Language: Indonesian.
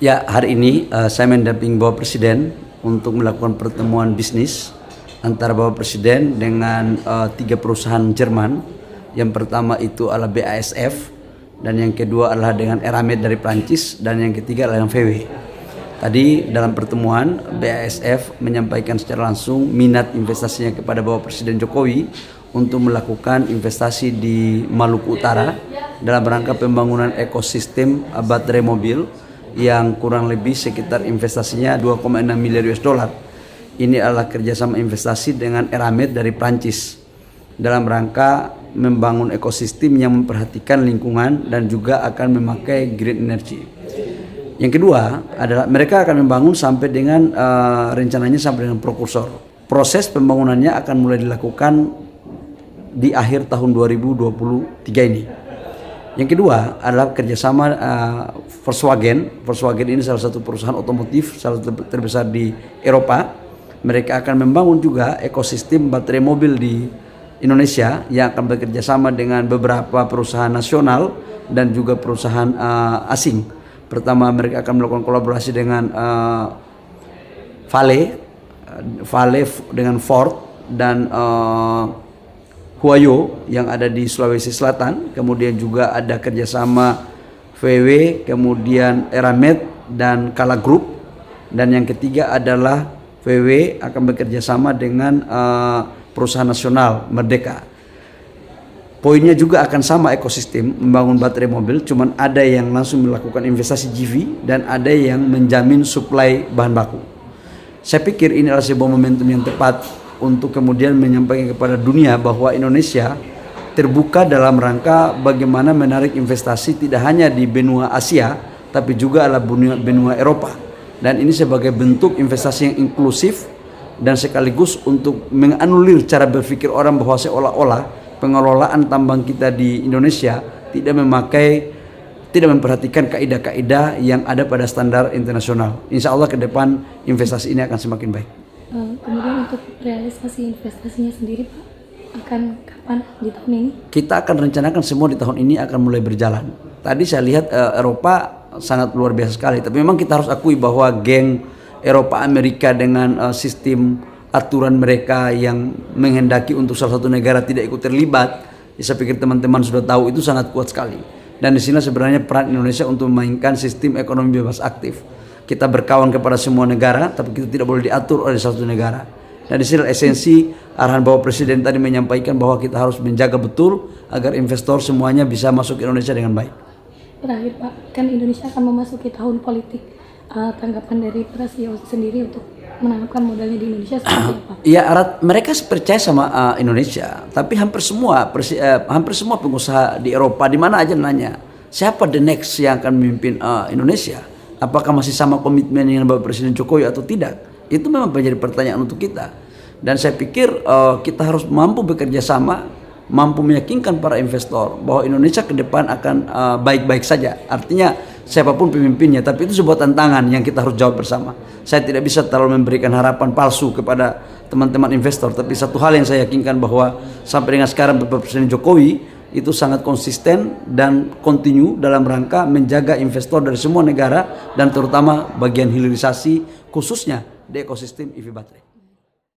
Ya, hari ini saya mendampingi Bapak Presiden untuk melakukan pertemuan bisnis antara Bapak Presiden dengan 3 perusahaan Jerman. Yang pertama itu adalah BASF, dan yang kedua adalah dengan Eramet dari Prancis, dan yang ketiga adalah VW. Tadi dalam pertemuan BASF menyampaikan secara langsung minat investasinya kepada Bapak Presiden Jokowi untuk melakukan investasi di Maluku Utara dalam rangka pembangunan ekosistem baterai mobil yang kurang lebih sekitar investasinya 2,6 miliar US dollar. Ini adalah kerjasama investasi dengan Eramet dari Prancis dalam rangka membangun ekosistem yang memperhatikan lingkungan dan juga akan memakai green energy. Yang kedua adalah mereka akan membangun sampai dengan rencananya sampai dengan prokursor. Proses pembangunannya akan mulai dilakukan di akhir tahun 2023 ini. Yang kedua adalah kerjasama Volkswagen. Volkswagen ini salah satu perusahaan otomotif salah satu terbesar di Eropa. Mereka akan membangun juga ekosistem baterai mobil di Indonesia yang akan bekerja sama dengan beberapa perusahaan nasional dan juga perusahaan asing. Pertama, mereka akan melakukan kolaborasi dengan Vale dengan Ford dan Huayo yang ada di Sulawesi Selatan. Kemudian juga ada kerjasama VW, kemudian Eramet dan Kala Group. Dan yang ketiga adalah VW akan bekerja sama dengan perusahaan nasional Merdeka. Poinnya juga akan sama ekosistem membangun baterai mobil, cuman ada yang langsung melakukan investasi GV dan ada yang menjamin suplai bahan baku. Saya pikir ini adalah sebuah momentum yang tepat untuk kemudian menyampaikan kepada dunia bahwa Indonesia terbuka dalam rangka bagaimana menarik investasi tidak hanya di benua Asia tapi juga adalah benua Eropa. Dan ini sebagai bentuk investasi yang inklusif dan sekaligus untuk menganulir cara berpikir orang bahwa seolah-olah pengelolaan tambang kita di Indonesia tidak memperhatikan kaidah-kaidah yang ada pada standar internasional. Insya Allah ke depan investasi ini akan semakin baik. Kemudian untuk realisasi investasinya sendiri Pak, akan kapan di tahun ini? Kita akan rencanakan semua di tahun ini akan mulai berjalan. Tadi saya lihat Eropa sangat luar biasa sekali, tapi memang kita harus akui bahwa geng Eropa Amerika dengan sistem aturan mereka yang menghendaki untuk salah satu negara tidak ikut terlibat, saya pikir teman-teman sudah tahu itu sangat kuat sekali. Dan di sini sebenarnya peran Indonesia untuk memainkan sistem ekonomi bebas aktif. Kita berkawan kepada semua negara, tapi kita tidak boleh diatur oleh satu negara. Dan di sini esensi arahan Bapak Presiden tadi menyampaikan bahwa kita harus menjaga betul agar investor semuanya bisa masuk ke Indonesia dengan baik. Terakhir Pak, kan Indonesia akan memasuki tahun politik. Tanggapan dari para CEO sendiri untuk menanamkan modalnya di Indonesia seperti apa? Ya, mereka percaya sama Indonesia, tapi hampir semua pengusaha di Eropa di mana aja nanya, siapa the next yang akan memimpin Indonesia? Apakah masih sama komitmen dengan Bapak Presiden Jokowi atau tidak? Itu memang menjadi pertanyaan untuk kita. Dan saya pikir kita harus mampu bekerja sama, mampu meyakinkan para investor bahwa Indonesia ke depan akan baik-baik saja. Artinya siapapun pemimpinnya, tapi itu sebuah tantangan yang kita harus jawab bersama. Saya tidak bisa terlalu memberikan harapan palsu kepada teman-teman investor, tapi satu hal yang saya yakinkan bahwa sampai dengan sekarang Bapak Presiden Jokowi itu sangat konsisten dan kontinu dalam rangka menjaga investor dari semua negara dan terutama bagian hilirisasi khususnya di ekosistem EV baterai.